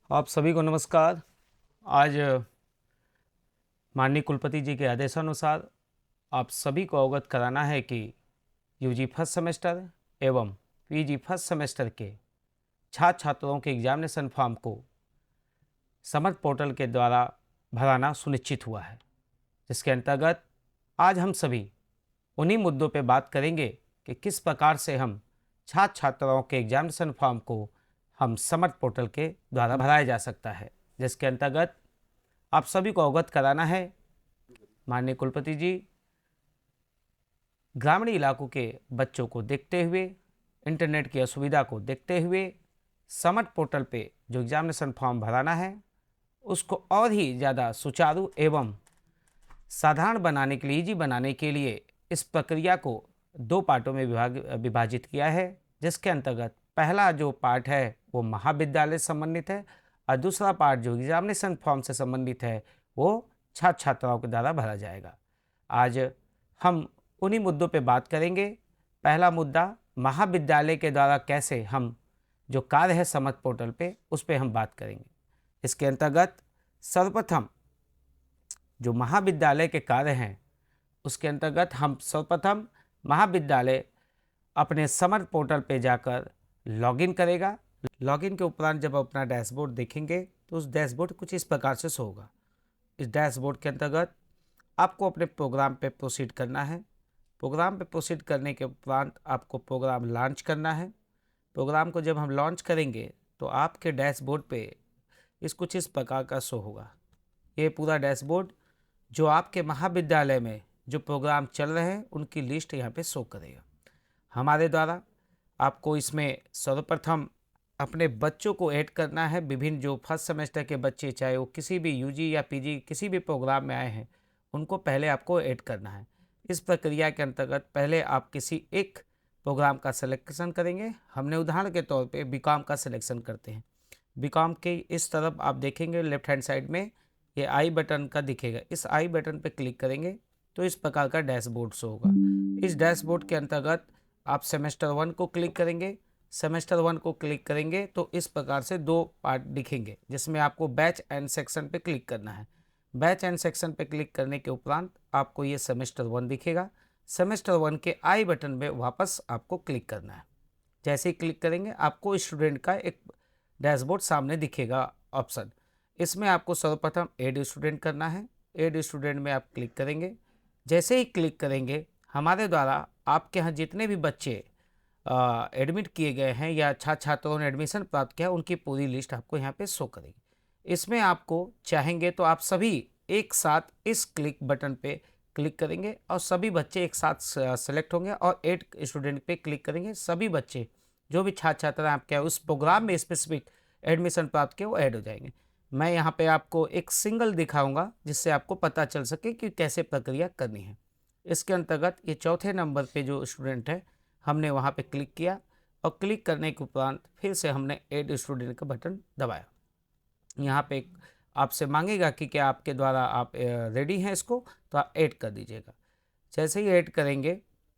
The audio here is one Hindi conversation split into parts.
आप सभी को नमस्कार। आज माननीय कुलपति जी के आदेशानुसार आप सभी को अवगत कराना है कि यूजी फर्स्ट सेमेस्टर एवं पीजी फर्स्ट सेमेस्टर के छात्र छात्राओं के एग्जामिनेशन फॉर्म को समर्थ पोर्टल के द्वारा भराना सुनिश्चित हुआ है, जिसके अंतर्गत आज हम सभी उन्हीं मुद्दों पर बात करेंगे कि किस प्रकार से हम छात्र छात्राओं के एग्जामिनेशन फॉर्म को हम समर्थ पोर्टल के द्वारा भराया जा सकता है, जिसके अंतर्गत आप सभी को अवगत कराना है। माननीय कुलपति जी ग्रामीण इलाकों के बच्चों को देखते हुए, इंटरनेट की असुविधा को देखते हुए समर्थ पोर्टल पे जो एग्जामिनेशन फॉर्म भराना है उसको और ही ज़्यादा सुचारू एवं साधारण बनाने के लिए, ईजी बनाने के लिए इस प्रक्रिया को दो पार्टों में विभाजित किया है, जिसके अंतर्गत पहला जो पार्ट है वो महाविद्यालय से संबंधित है और दूसरा पार्ट जो एग्जामिनेशन फॉर्म से संबंधित है वो छात्र छात्राओं के द्वारा भरा जाएगा। आज हम उन्हीं मुद्दों पे बात करेंगे। पहला मुद्दा महाविद्यालय के द्वारा कैसे हम जो कार्य है समर्थ पोर्टल पे उस पर हम बात करेंगे। इसके अंतर्गत सर्वप्रथम जो महाविद्यालय के कार्य हैं उसके अंतर्गत हम सर्वप्रथम महाविद्यालय अपने समर्थ पोर्टल पे जाकर लॉगिन करेगा। लॉगिन के उपरांत जब अपना डैशबोर्ड देखेंगे तो उस डैशबोर्ड कुछ इस प्रकार से शो होगा। इस डैशबोर्ड के अंतर्गत आपको अपने प्रोग्राम पे प्रोसीड करना है। प्रोग्राम पे प्रोसीड करने के उपरांत आपको प्रोग्राम लॉन्च करना है। प्रोग्राम को जब हम लॉन्च करेंगे तो आपके डैशबोर्ड पे कुछ इस प्रकार का शो होगा। ये पूरा डैशबोर्ड जो आपके महाविद्यालय में जो प्रोग्राम चल रहे हैं उनकी लिस्ट यहाँ पे शो करेगा। हमारे द्वारा आपको इसमें सर्वप्रथम अपने बच्चों को ऐड करना है। विभिन्न जो फर्स्ट सेमेस्टर के बच्चे, चाहे वो किसी भी यूजी या पीजी किसी भी प्रोग्राम में आए हैं, उनको पहले आपको ऐड करना है। इस प्रक्रिया के अंतर्गत पहले आप किसी एक प्रोग्राम का सिलेक्शन करेंगे। हमने उदाहरण के तौर पे बीकॉम का सिलेक्शन करते हैं। बीकॉम के इस तरफ आप देखेंगे लेफ्ट हैंड साइड में ये आई बटन का दिखेगा। इस आई बटन पे क्लिक करेंगे तो इस प्रकार का डैशबोर्ड शो होगा। इस डैशबोर्ड के अंतर्गत आप सेमेस्टर 1 को क्लिक करेंगे। सेमेस्टर 1 को क्लिक करेंगे तो इस प्रकार से दो पार्ट दिखेंगे, जिसमें आपको बैच एंड सेक्शन पे क्लिक करना है। बैच एंड सेक्शन पे क्लिक करने के उपरांत आपको ये सेमेस्टर 1 दिखेगा। सेमेस्टर 1 के आई बटन में वापस आपको क्लिक करना है। जैसे ही क्लिक करेंगे आपको स्टूडेंट का एक डैशबोर्ड सामने दिखेगा ऑप्शन। इसमें आपको सर्वप्रथम एड स्टूडेंट करना है। एड स्टूडेंट में आप क्लिक करेंगे। जैसे ही क्लिक करेंगे हमारे द्वारा आपके यहाँ जितने भी बच्चे एडमिट किए गए हैं या छात्र छात्राओं ने एडमिशन प्राप्त किया उनकी पूरी लिस्ट आपको यहाँ पे शो करेगी। इसमें आपको चाहेंगे तो आप सभी एक साथ इस क्लिक बटन पे क्लिक करेंगे और सभी बच्चे एक साथ सेलेक्ट होंगे और एड स्टूडेंट पे क्लिक करेंगे। सभी बच्चे जो भी छात्र छात्रा आपके उस प्रोग्राम में स्पेसिफिक एडमिशन प्राप्त किए वो ऐड हो जाएंगे। मैं यहाँ पे आपको एक सिंगल दिखाऊंगा जिससे आपको पता चल सके कि कैसे प्रक्रिया करनी है। इसके अंतर्गत ये चौथे नंबर पे जो स्टूडेंट है हमने वहाँ पे क्लिक किया और क्लिक करने के उपरांत फिर से हमने ऐड स्टूडेंट का बटन दबाया। यहाँ पे आपसे मांगेगा कि क्या आपके द्वारा आप रेडी हैं इसको, तो आप ऐड कर दीजिएगा। जैसे ही ऐड करेंगे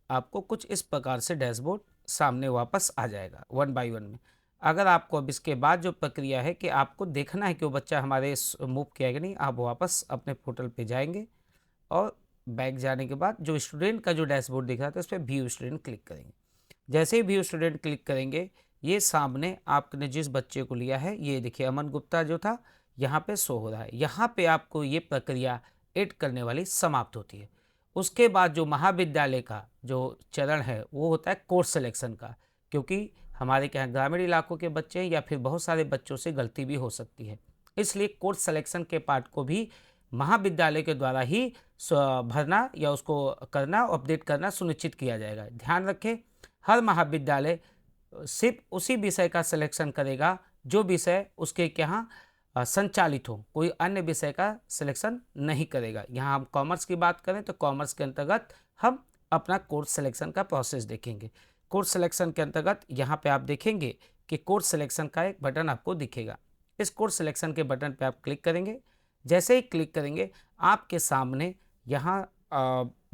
आपको कुछ इस प्रकार से डैशबोर्ड सामने वापस आ जाएगा 1 बाय 1 में। अगर आपको अब इसके बाद जो प्रक्रिया है कि आपको देखना है कि वो बच्चा हमारे मूव किया कि नहीं, आप वापस अपने पोर्टल पे जाएंगे और बैक जाने के बाद जो स्टूडेंट का जो डैशबोर्ड दिख रहा था उस पर व्यू स्टूडेंट क्लिक करेंगे। जैसे ही व्यू स्टूडेंट क्लिक करेंगे ये सामने आपने जिस बच्चे को लिया है ये देखिए अमन गुप्ता जो था यहाँ पे शो हो रहा है। यहाँ पे आपको ये प्रक्रिया ऐड करने वाली समाप्त होती है। उसके बाद जो महाविद्यालय का जो चरण है वो होता है कोर्स सिलेक्शन का, क्योंकि हमारे यहाँ ग्रामीण इलाकों के बच्चे या फिर बहुत सारे बच्चों से गलती भी हो सकती है, इसलिए कोर्स सिलेक्शन के पार्ट को भी महाविद्यालय के द्वारा ही भरना या उसको करना, अपडेट करना सुनिश्चित किया जाएगा। ध्यान रखें हर महाविद्यालय सिर्फ उसी विषय का सिलेक्शन करेगा जो विषय उसके यहाँ संचालित हो, कोई अन्य विषय का सिलेक्शन नहीं करेगा। यहाँ हम कॉमर्स की बात करें तो कॉमर्स के अंतर्गत हम अपना कोर्स सिलेक्शन का प्रोसेस देखेंगे। कोर्स सिलेक्शन के अंतर्गत यहाँ पे आप देखेंगे कि कोर्स सिलेक्शन का एक बटन आपको दिखेगा। इस कोर्स सिलेक्शन के बटन पे आप क्लिक करेंगे। जैसे ही क्लिक करेंगे आपके सामने यहाँ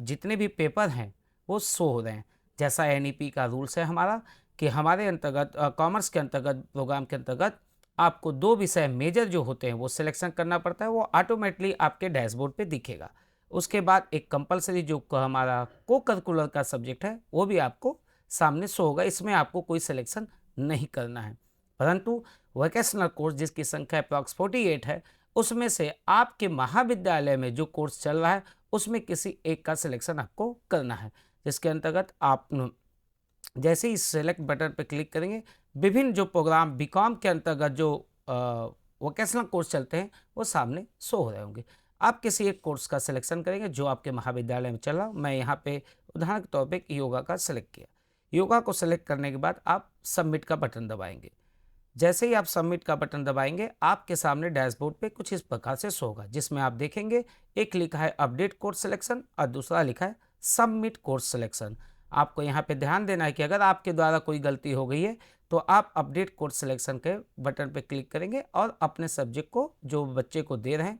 जितने भी पेपर हैं वो शो हो रहे हैं। जैसा एनईपी का रूल्स है हमारा कि हमारे अंतर्गत कॉमर्स के अंतर्गत प्रोग्राम के अंतर्गत आपको 2 विषय मेजर जो होते हैं वो सिलेक्शन करना पड़ता है, वो ऑटोमेटिकली आपके डैशबोर्ड पे दिखेगा। उसके बाद एक कंपलसरी जो हमारा को करिकुलर का सब्जेक्ट है वो भी आपको सामने शो होगा, इसमें आपको कोई सिलेक्शन नहीं करना है। परंतु वोकेशनल कोर्स जिसकी संख्या अप्रॉक्स 48 है, उसमें से आपके महाविद्यालय में जो कोर्स चल रहा है उसमें किसी एक का सिलेक्शन आपको करना है, जिसके अंतर्गत आप जैसे ही सेलेक्ट बटन पर क्लिक करेंगे, विभिन्न जो प्रोग्राम बीकॉम के अंतर्गत जो वोकेशनल कोर्स चलते हैं वो सामने शो हो रहे होंगे। आप किसी एक कोर्स का सिलेक्शन करेंगे जो आपके महाविद्यालय में चल रहा। मैं यहाँ पे उदाहरण के तौर पे योगा का सिलेक्ट किया। योगा को सिलेक्ट करने के बाद आप सबमिट का बटन दबाएंगे। जैसे ही आप सबमिट का बटन दबाएंगे, आपके सामने डैशबोर्ड पे कुछ इस प्रकार से शो होगा, जिसमें आप देखेंगे एक लिखा है अपडेट कोर्स सिलेक्शन और दूसरा लिखा है सबमिट कोर्स सिलेक्शन। आपको यहाँ पे ध्यान देना है कि अगर आपके द्वारा कोई गलती हो गई है तो आप अपडेट कोर्स सिलेक्शन के बटन पे क्लिक करेंगे और अपने सब्जेक्ट को जो बच्चे को दे रहे हैं,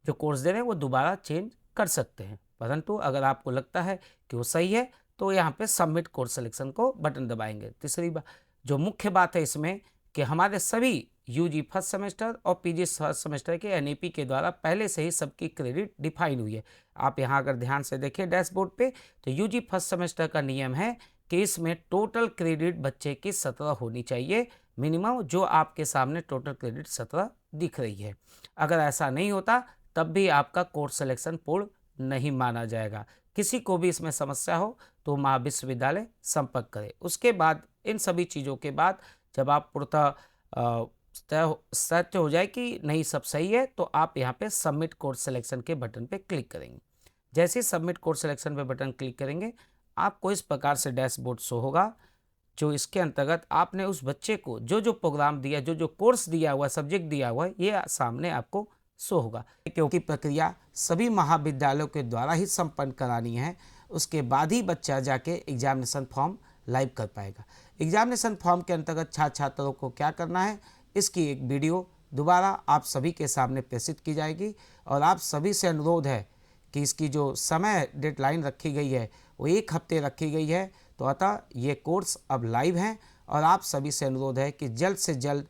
जो कोर्स दे रहे हैं, वो दोबारा चेंज कर सकते हैं। परंतु अगर आपको लगता है कि वो सही है तो यहाँ पे सबमिट कोर्स सिलेक्शन को बटन दबाएंगे। तीसरी बात, जो मुख्य बात है इसमें, कि हमारे सभी यूजी फर्स्ट सेमेस्टर और पीजी फर्स्ट सेमेस्टर के एनईपी के द्वारा पहले से ही सबकी क्रेडिट डिफाइन हुई है। आप यहाँ अगर ध्यान से देखिए डैशबोर्ड पे, तो यूजी फर्स्ट सेमेस्टर का नियम है कि इसमें टोटल क्रेडिट बच्चे की 17 होनी चाहिए मिनिमम, जो आपके सामने टोटल क्रेडिट 17 दिख रही है। अगर ऐसा नहीं होता तब भी आपका कोर्स सिलेक्शन पूर्ण नहीं माना जाएगा। किसी को भी इसमें समस्या हो तो महाविश्वविद्यालय संपर्क करें। उसके बाद इन सभी चीज़ों के बाद जब आप पूर्णतः सत्य हो जाए कि नहीं सब सही है, तो आप यहाँ पे सबमिट कोर्स सिलेक्शन के बटन पे क्लिक करेंगे। जैसे ही सबमिट कोर्स सिलेक्शन पे बटन क्लिक करेंगे, आपको इस प्रकार से डैशबोर्ड शो होगा, जो इसके अंतर्गत आपने उस बच्चे को जो जो प्रोग्राम दिया, जो जो कोर्स दिया हुआ, सब्जेक्ट दिया हुआ है, ये सामने आपको शो होगा। क्योंकि प्रक्रिया सभी महाविद्यालयों के द्वारा ही संपन्न करानी है, उसके बाद ही बच्चा जाके एग्जामिनेशन फॉर्म लाइव कर पाएगा। एग्जामिनेशन फॉर्म के अंतर्गत छात्र छात्रों को क्या करना है, इसकी एक वीडियो दोबारा आप सभी के सामने प्रेषित की जाएगी और आप सभी से अनुरोध है कि इसकी जो समय डेडलाइन रखी गई है वो 1 हफ्ते रखी गई है। तो अतः ये कोर्स अब लाइव हैं और आप सभी से अनुरोध है कि जल्द से जल्द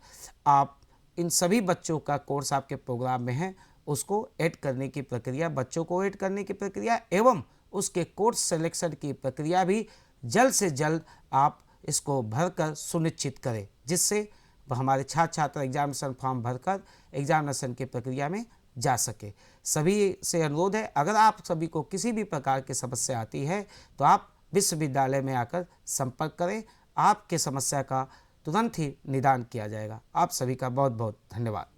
आप इन सभी बच्चों का कोर्स आपके प्रोग्राम में है उसको ऐड करने की प्रक्रिया, बच्चों को ऐड करने की प्रक्रिया एवं उसके कोर्स सिलेक्शन की प्रक्रिया भी जल्द से जल्द आप इसको भरकर सुनिश्चित करें, जिससे हमारे छात्र छात्रा एग्जामिनेशन फॉर्म भरकर एग्जामिनेशन की प्रक्रिया में जा सके। सभी से अनुरोध है, अगर आप सभी को किसी भी प्रकार की समस्या आती है तो आप विश्वविद्यालय में आकर संपर्क करें, आपके समस्या का तुरंत ही निदान किया जाएगा। आप सभी का बहुत बहुत धन्यवाद।